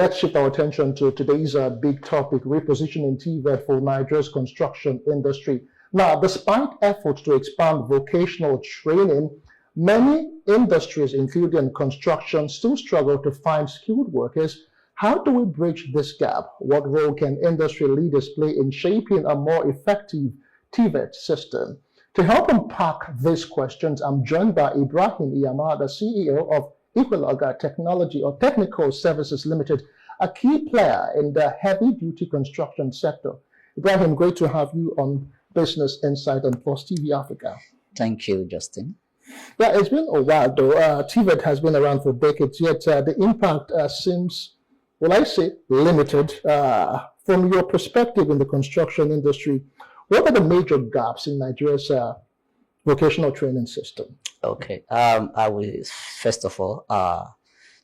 Let's shift our attention to today's big topic, repositioning TVET for Nigeria's construction industry. Now, despite efforts to expand vocational training, many industries, including construction, still struggle to find skilled workers. How do we bridge this gap? What role can industry leaders play in shaping a more effective TVET system? To help unpack these questions, I'm joined by Ibrahim Iyama, the CEO of Equilog Technology or Technical Services Limited, a key player in the heavy-duty construction sector. Ibrahim, great to have you on Business Insight on Plus TV Africa. Thank you, Justin. Yeah, it's been a while though. TVET has been around for decades, yet the impact seems, well, I say, limited. From your perspective in the construction industry, what are the major gaps in Nigeria's vocational training system? Okay. I will, first of all,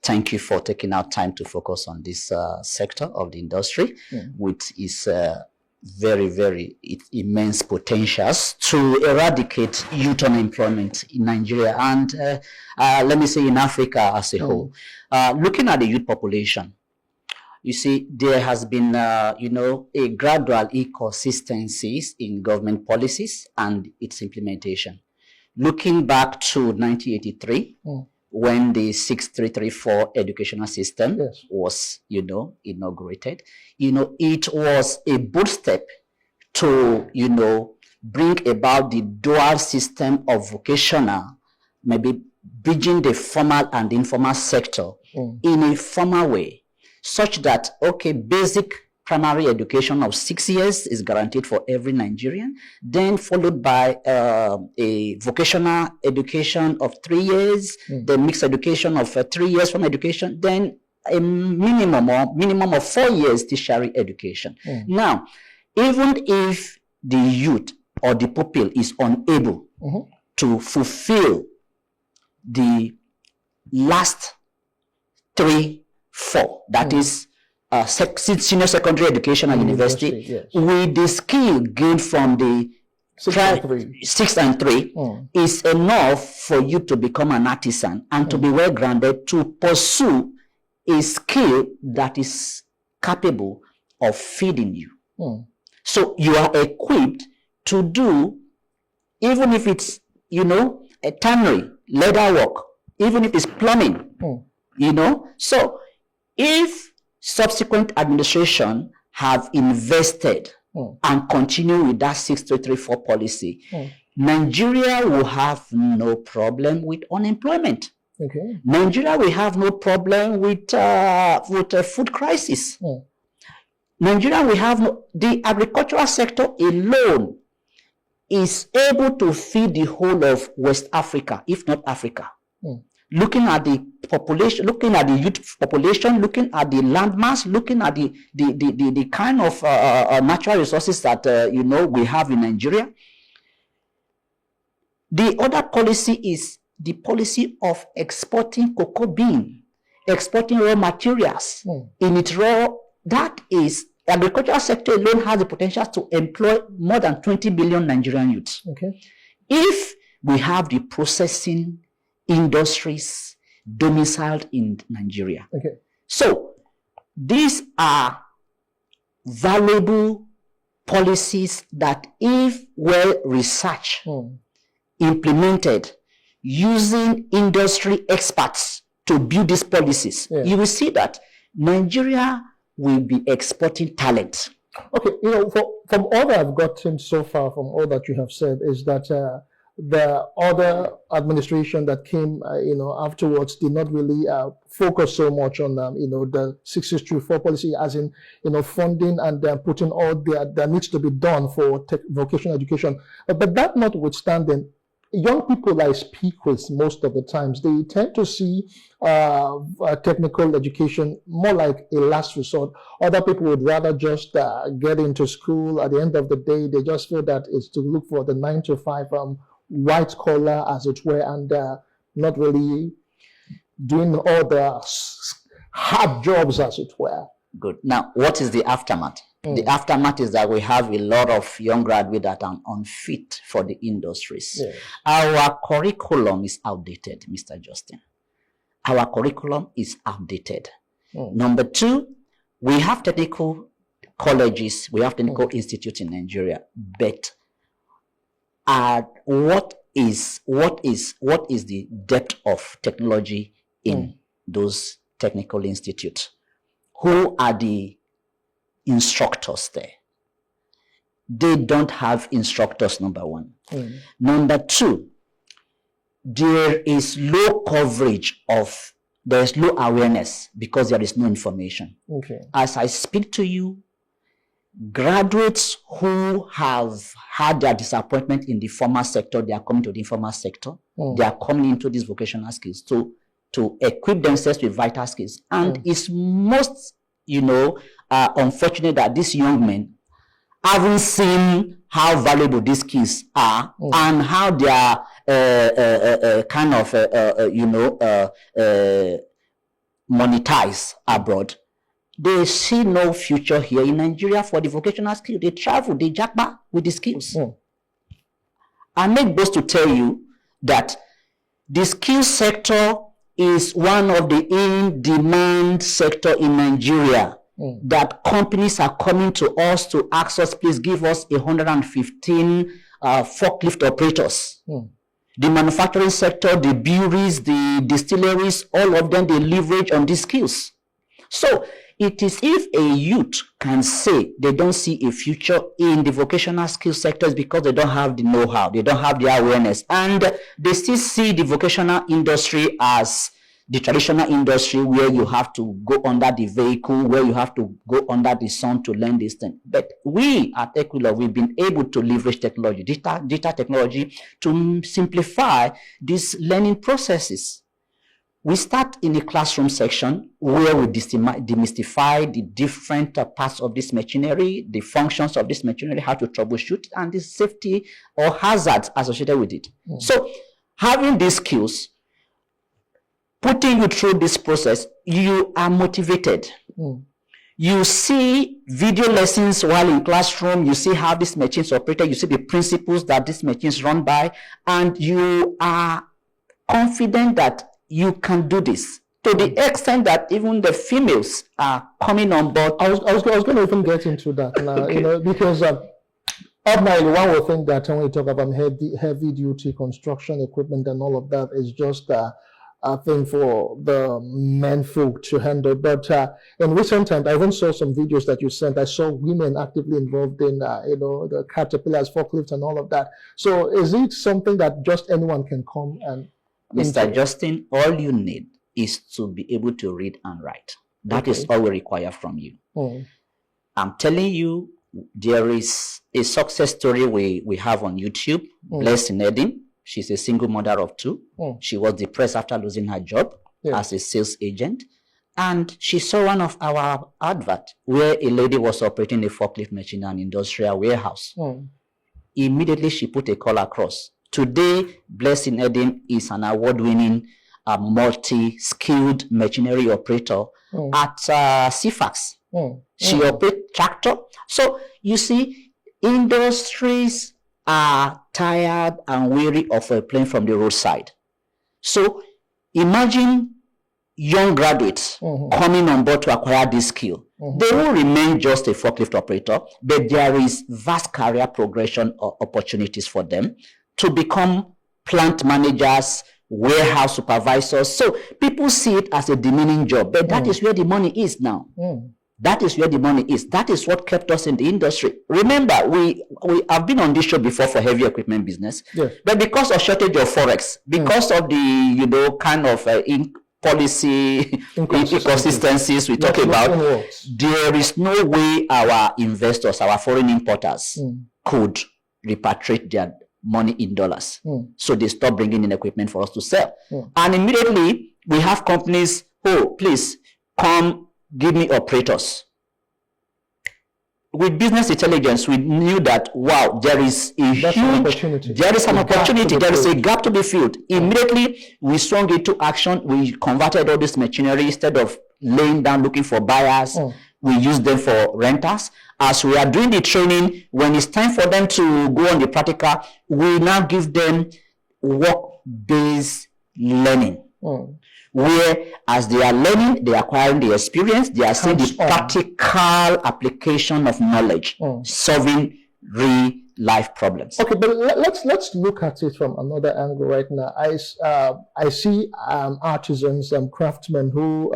thank you for taking out time to focus on this sector of the industry, which is very, very immense potentials to eradicate youth unemployment in Nigeria and let me say in Africa as a whole. Looking at the youth population, you see, there has been, a gradual inconsistencies in government policies and its implementation. Looking back to 1983, when the 6334 educational system was, inaugurated, it was a bold step to, bring about the dual system of vocational, maybe bridging the formal and informal sector in a formal way, such that, okay, basic primary education of 6 years is guaranteed for every Nigerian, then followed by a vocational education of 3 years, the mixed education of 3 years from education, then a minimum of 4 years tertiary education. Now, even if the youth or the pupil is unable to fulfill the last 3, 4, that is senior secondary education and university, with the skill gained from the 6 and 3 is enough for you to become an artisan and to be well grounded to pursue a skill that is capable of feeding you. So you are equipped to do, even if it's, a tannery, leather work, even if it's plumbing, So if subsequent administration have invested and continue with that 6334 policy, Nigeria will have no problem with unemployment. Nigeria will have no problem with a food crisis. Nigeria will have the agricultural sector alone is able to feed the whole of West Africa, if not Africa. Looking at the population, looking at the youth population, looking at the landmass, looking at the kind of natural resources that we have in Nigeria. The other policy is the policy of exporting cocoa bean, exporting raw materials in its raw. That is, agricultural sector alone has the potential to employ more than 20 billion Nigerian youths. If we have the processing industries domiciled in Nigeria. So these are valuable policies that, if well researched, implemented, using industry experts to build these policies, you will see that Nigeria will be exporting talent. Okay, from all that I've gotten so far, from all that you have said, is that the other administration that came, afterwards did not really focus so much on, the 664 policy, as in, funding and putting all that needs to be done for vocational education. But that notwithstanding, young people I speak with most of the times, they tend to see technical education more like a last resort. Other people would rather just get into school. At the end of the day, they just feel that it's to look for the 9 to 5 white collar, as it were, and not really doing all the hard jobs, as it were. Good. Now, what is the aftermath? The aftermath is that we have a lot of young graduates that are unfit for the industries. Our curriculum is outdated, Mr. Justin. Our curriculum is outdated. Number two, we have technical colleges, we have technical institutes in Nigeria, but what is the depth of technology in those technical institutes? Who are the instructors there? They don't have instructors, number one. Number two, there is low coverage of, there is low awareness because there is no information. As I speak to you, graduates who have had their disappointment in the formal sector, they are coming to the informal sector. They are coming into these vocational skills to equip themselves with vital skills. And it's most, unfortunate that these young men haven't seen how valuable these skills are and how they are monetized abroad. They see no future here in Nigeria for the vocational skill. They travel, they jackpot with the skills. I make boast to tell you that the skill sector is one of the in-demand sector in Nigeria. That companies are coming to us to ask us, please give us 115 forklift operators. The manufacturing sector, the breweries, the distilleries, all of them, they leverage on these skills. So it is if a youth can say they don't see a future in the vocational skill sectors because they don't have the know-how, they don't have the awareness, and they still see the vocational industry as the traditional industry where you have to go under the vehicle, where you have to go under the sun to learn this thing. But we at Equilog, we've been able to leverage technology, data technology, to simplify these learning processes. We start in the classroom section where we demystify the different parts of this machinery, the functions of this machinery, how to troubleshoot, and the safety or hazards associated with it. So having these skills, putting you through this process, you are motivated. You see video lessons while in classroom, you see how this machine is operated, you see the principles that this machine is run by, and you are confident that you can do this, to the extent that even the females are coming on board. I was going to even get into that now, because ordinarily one would think that when we talk about heavy duty construction equipment and all of that is just a thing for the men folk to handle. But in recent times, I even saw some videos that you sent. I saw women actively involved in, the caterpillars, forklifts, and all of that. So is it something that just anyone can come and? Mr. Justin, all you need is to be able to read and write. That is all we require from you. I'm telling you, there is a success story we have on YouTube. Blessing Edin. She's a single mother of two. She was depressed after losing her job as a sales agent. And she saw one of our adverts where a lady was operating a forklift machine in an industrial warehouse. Immediately, she put a call across. Today, Blessing Edin is an award-winning multi-skilled machinery operator at CFAX. She operates tractor. So, you see, industries are tired and weary of playing from the roadside. So, imagine young graduates coming on board to acquire this skill. They will remain just a forklift operator, but there is vast career progression opportunities for them to become plant managers, warehouse supervisors. So people see it as a demeaning job, but that is where the money is now. That is where the money is. That is what kept us in the industry. Remember, we have been on this show before for heavy equipment business, but because of shortage of forex, because of the kind of policy inconsistencies we talk about, there is no way our investors, our foreign importers, could repatriate their money in dollars. So they stop bringing in equipment for us to sell. And immediately we have companies, please come give me operators. With business intelligence, we knew that, wow, there is a opportunity. There is an opportunity, there is a gap to be filled. Immediately, we swung into action. We converted all this machinery. Instead of laying down looking for buyers, we use them for renters. As we are doing the training, when it's time for them to go on the practical, we now give them work-based learning. where as they are learning, they are acquiring the experience, they are seeing the practical application of knowledge, solving real life problems. Okay, but let's look at it from another angle right now. I see artisans and craftsmen who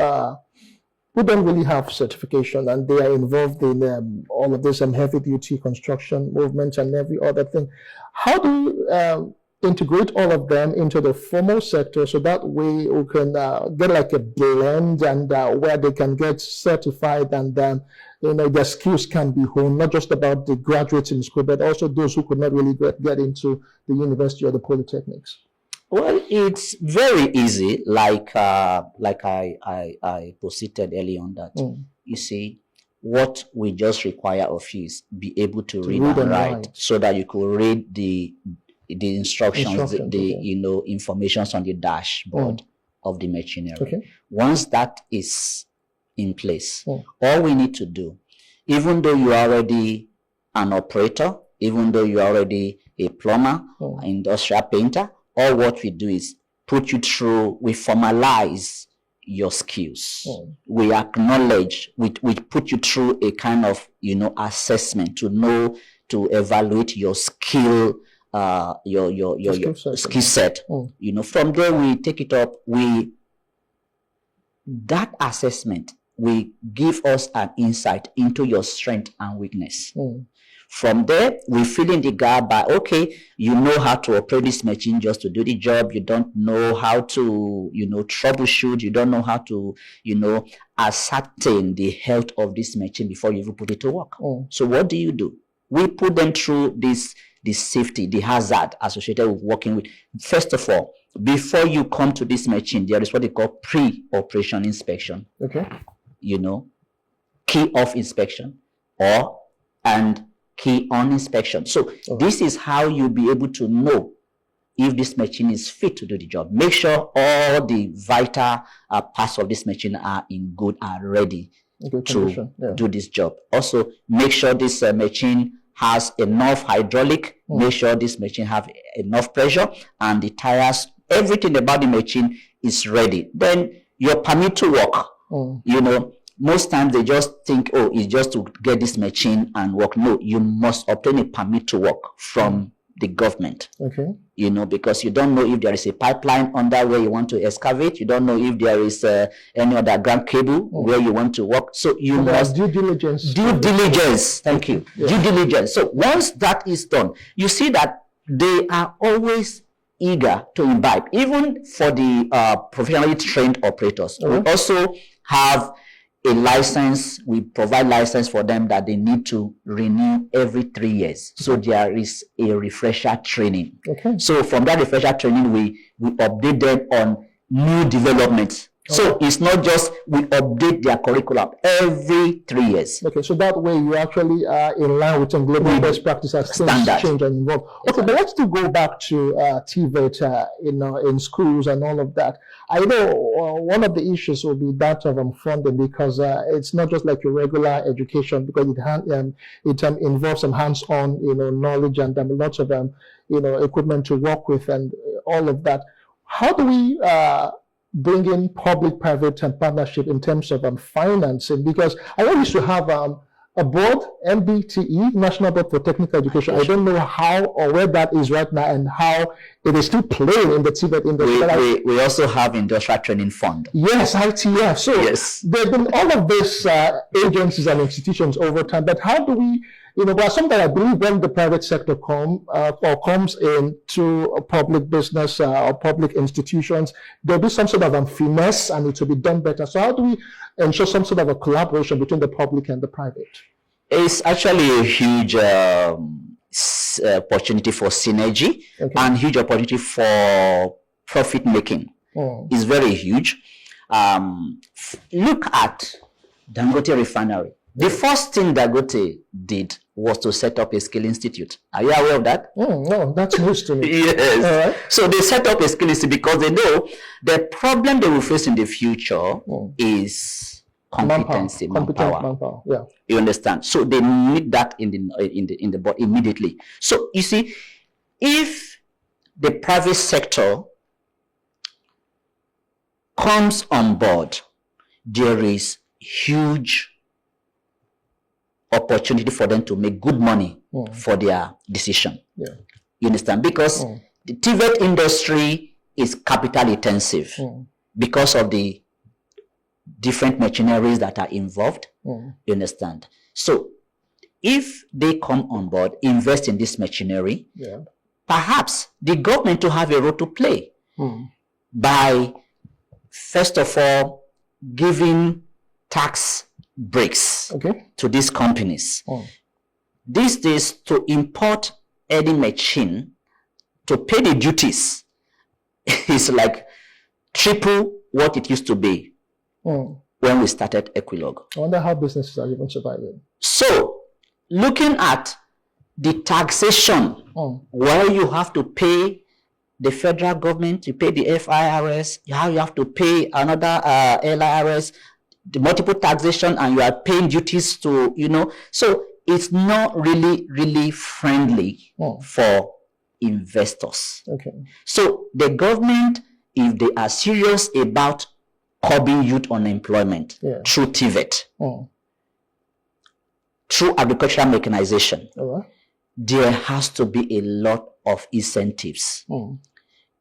don't really have certification, and they are involved in all of this heavy duty construction movement and every other thing. How do you integrate all of them into the formal sector so that way we can get like a blend and where they can get certified and their skills can be honed, not just about the graduates in school, but also those who could not really get into the university or the polytechnics? Well, it's very easy, like I posited early on that, you see, what we just require of you is be able to read and write so that you could read the instructions, the informations on the dashboard of the machinery. Okay. Once that is in place, all we need to do, even though you are already an operator, even though you are already a plumber, an industrial painter, all what we do is put you through, we formalize your skills. We acknowledge, we put you through a kind of, assessment to evaluate your skill, your skill set. From there we take it up. That assessment will give us an insight into your strength and weakness. From there, we fill in the gap by, okay, you know how to operate this machine just to do the job. You don't know how to, troubleshoot. You don't know how to, ascertain the health of this machine before you even put it to work. So what do? We put them through the safety, the hazard associated with working with. First of all, before you come to this machine, there is what they call pre-operation inspection. Okay. Key off inspection and key on inspection. So this is how you'll be able to know if this machine is fit to do the job. Make sure all the vital parts of this machine are in good and ready to do this job. Also, make sure this machine has enough hydraulic. Make sure this machine have enough pressure, and the tires, everything about the machine is ready. Then your permit to work, most times they just think, it's just to get this machine and work. No, you must obtain a permit to work from the government. Okay. Because you don't know if there is a pipeline under where you want to excavate. You don't know if there is any other ground cable where you want to work. So you must due diligence. Due diligence. Thank you. Yeah. Due diligence. So once that is done, you see that they are always eager to imbibe, even for the professionally trained operators. We also have a license. We provide license for them that they need to renew every 3 years. So there is a refresher training. Okay. So from that refresher training, we update them on new developments. So it's not just we update their curriculum every 3 years. Okay, so that way you actually are in line with some global best practices, things change and evolve. Okay, but let's still go back to TVET in schools and all of that. I know one of the issues will be that of funding, because it's not just like your regular education, because it involves some hands-on knowledge and lots of equipment to work with and all of that. How do we bring in public-private partnership in terms of financing? Because I used to have a board, NBTE, National Board for Technical Education. I don't know how or where that is right now and how it is still playing in the TVET industry. We also have Industrial Training Fund. Yes, ITF. So there have been all of these agencies and institutions over time, but how do we, but something I believe when the private sector comes into a public business or public institutions, there'll be some sort of finesse and it will be done better. So how do we ensure some sort of a collaboration between the public and the private? It's actually a huge opportunity for synergy and huge opportunity for profit making. It's very huge. Look at Dangote Refinery. The first thing Dangote did was to set up a skill institute. Are you aware of that? No, that's news to me. Yes. All right. So they set up a skill institute because they know the problem they will face in the future is competency, manpower. Yeah. You understand? So they need that in the board immediately. So you see, if the private sector comes on board, there is huge opportunity for them to make good money for their decision. Yeah. You understand? Because the TVET industry is capital intensive because of the different machineries that are involved. You understand? So if they come on board, invest in this machinery, perhaps the government to have a role to play by, first of all, giving tax breaks to these companies. These days, to import any machine, to pay the duties is like triple what it used to be when we started Equilog. I wonder how businesses are even surviving. So, looking at the taxation, where you have to pay the federal government, you pay the FIRS, you have to pay another LIRS, the multiple taxation, and you are paying duties to, so it's not really friendly for investors. So the government, if they are serious about curbing youth unemployment through TVET, through agricultural mechanization, there has to be a lot of incentives.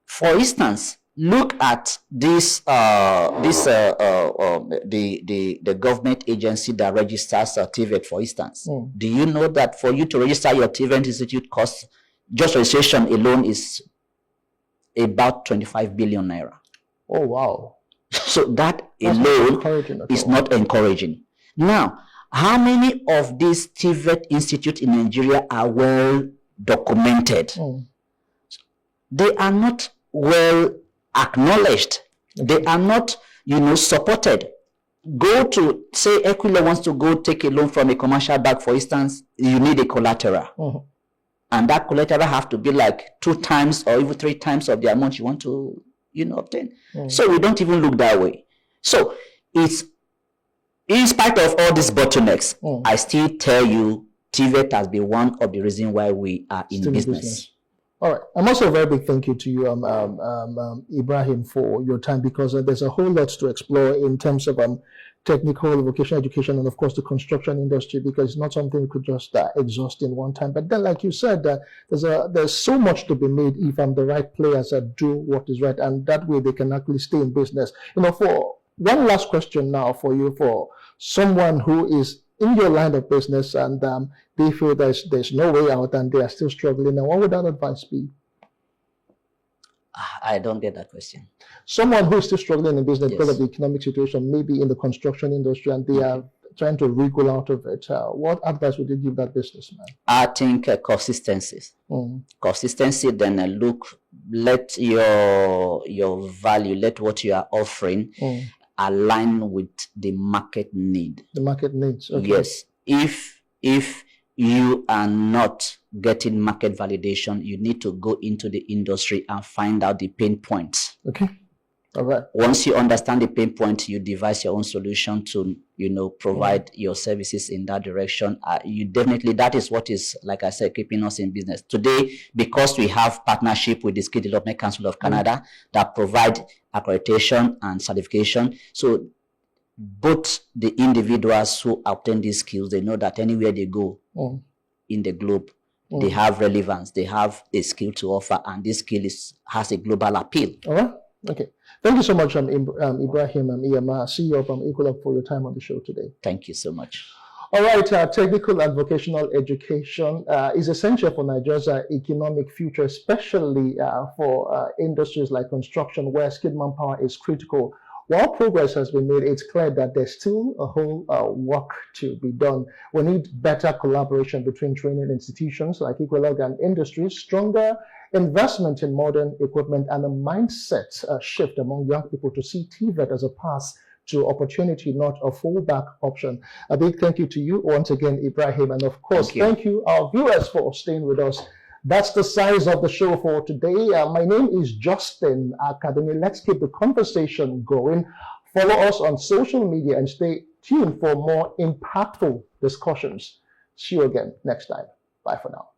For instance, look at this the government agency that registers TVET, for instance. Do you know that for you to register your TVET institute costs, just registration alone is about 25 billion naira. Oh, wow. So that alone is not encouraging. Now, how many of these TVET institutes in Nigeria are well documented? They are not well acknowledged. They are not, supported. Go to, say, Equilog wants to go take a loan from a commercial bank, for instance, you need a collateral. And that collateral have to be like 2 times or even 3 times of the amount you want to, obtain. So we don't even look that way. So it's, in spite of all these bottlenecks, I still tell you, TVET has been one of the reasons why we are in business. All right. I'm also a very big thank you to you, Ibrahim, for your time, because there's a whole lot to explore in terms of technical vocational education and, of course, the construction industry, because it's not something we could just exhaust in one time. But then, like you said, there's so much to be made if the right players do what is right, and that way they can actually stay in business. For one last question now for you, for someone who is in your line of business and they feel there's no way out and they are still struggling, now what would that advice be? I don't get that question. Someone who is still struggling in business because of the economic situation, maybe in the construction industry, and they are trying to wriggle out of it, what advice would you give that businessman? I think consistency. Consistency, then let your value, let what you are offering align with the market need. The market needs. Yes. If you are not getting market validation, you need to go into the industry and find out the pain points. All right. Once you understand the pain point, you devise your own solution to, provide your services in that direction. You definitely, that is what is, like I said, keeping us in business. Today, because we have partnership with the Skill Development Council of Canada that provide accreditation and certification. So both the individuals who obtain these skills, they know that anywhere they go in the globe, they have relevance, they have a skill to offer, and this skill has a global appeal. All right. Okay. Thank you so much, Ibrahim Iyama, CEO from Equilog, for your time on the show today. Thank you so much. All right. Technical and vocational education is essential for Nigeria's economic future, especially for industries like construction, where skilled manpower is critical. While progress has been made, it's clear that there's still a whole work to be done. We need better collaboration between training institutions like Equilog and industries, stronger investment in modern equipment, and a mindset shift among young people to see TVET as a path to opportunity, not a fallback option. A big thank you to you once again, Ibrahim, and of course, thank you our viewers for staying with us. That's the size of the show for today. My name is Justin Academy. Let's keep the conversation going. Follow us on social media and stay tuned for more impactful discussions. See you again next time. Bye for now.